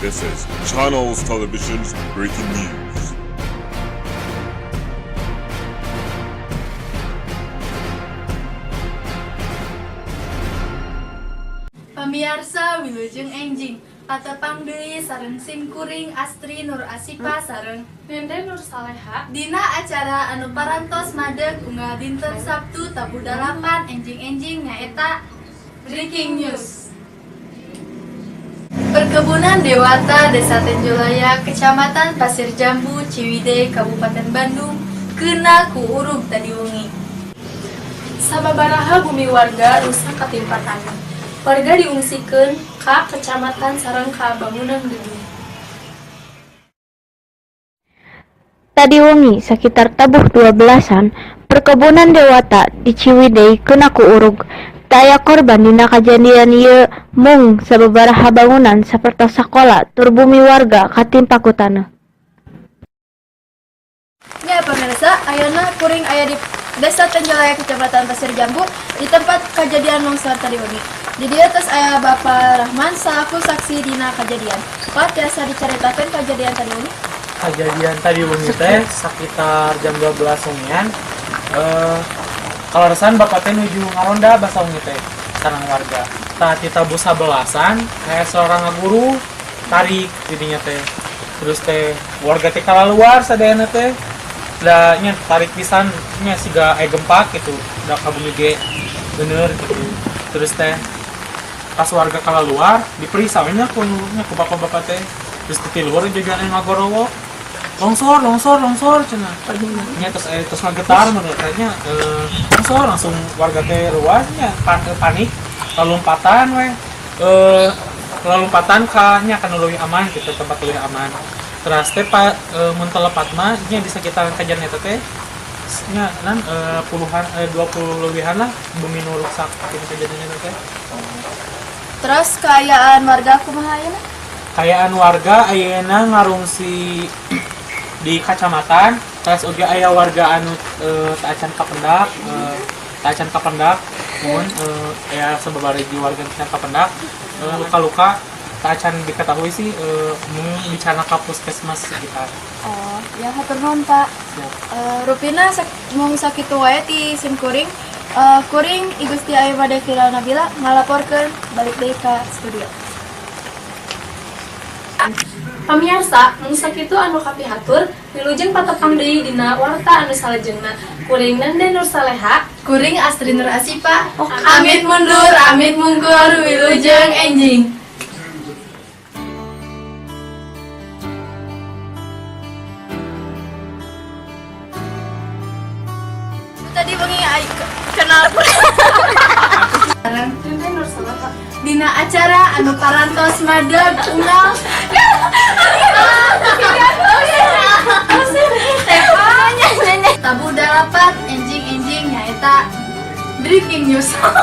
This is Channels Television's breaking news. Pemirsa Wilujeng Enjing patepang deui sareng Sim Kuring Astri Nur Asipa sareng Nende Nur Saleha dina acara anu parantos madeg unggal dinten Sabtu tabu 8 enjing-enjing nyaeta Breaking News. Perkebunan Dewata Desa Tenjolaya Kecamatan Pasir Jambu Ciwidey Kabupaten Bandung kena ku urug tadi wengi. sababaraha bumi warga rusak katimpa tanah. Warga diungsikeun ka kecamatan sareng ka bangunan gedung. Tadi wengi sekitar tabuh 12-an, perkebunan Dewata di Ciwidey kena ku urug. Teu aya korban dina kajadian ieu mung sababaraha bangunan sapertos sakola tur bumi warga katimpa ku taneuh. Ya pemirsa, ayeuna kuring aya di Desa Tenjolaya Kecamatan Pasir Jambu di tempat kejadian longsor tadi wengi. Di dieu tos aya Bapak Rahman selaku saksi dina kejadian. Pak biasa dicaritakeun kejadian tadi wengi. Kejadian tadi wengi teh sekitar jam 12 wengian. Kalaresan bapak teh nuju ngaronda basa wengi teh sareng warga. Tah ti tabu 11-an aya seorang guru tarik didinya teh. Terus teh warga teh kalaluar sadayana teh. Da nya tarik pisan nya siga gempa gitu. Da kabumi ge bener gitu. Terus teh pas warga kalaluar diperiksa we nya ku bapak-bapak teh. Terus di luar juga anu ngagorowo. Longsor cenah. Nya terus ngagetar menurut tanya longsor langsung warga teh ruasnya panik lompatan we. Lompatan ka nya kan leuwih aman gitu, tempat leuwih aman. Terus teh mun telepat mah nya di sekitaran kajian eta teh nya nan puluhan 20 lebihan lah bumi nu rusak kitu kejadian eta teh. Terus keayaan warga kumaha ayeuna? Kayaan warga ayeuna ngarungsi di kecamatan, terus uga aya warga anu taacan kapendak, mun aya sababaraha warga taacan kapendak luka-luka taacan diketahui sih bicara ka puskesmas sekitar. Oh, ya hatur nuhun Pak. Rupina mung sakitu wae ti Sim Kuring. Kuring I Gusti Ayu Made Kirana Nabila ngalaporkeun balik deui ka studio. Pamirsa, mun sakitu anu kapihatur, wilujeng patepang deui dina warta anu salajengna. Kuring Nende Nur Saleha, Kuring Astri Nur Asipa, amit mundur, amit mungkur, wilujeng enjing. Tadi bengi ai kenal sekarang Nende Nur Saleha. dina acara anu parantos madeg unggal tabu 8 enjing-enjing nyaeta Breaking News. Amit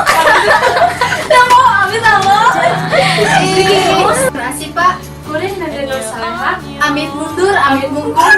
Terasi Pak, Kuring Nende Nur Saleha, amit mundur, amit mungkur.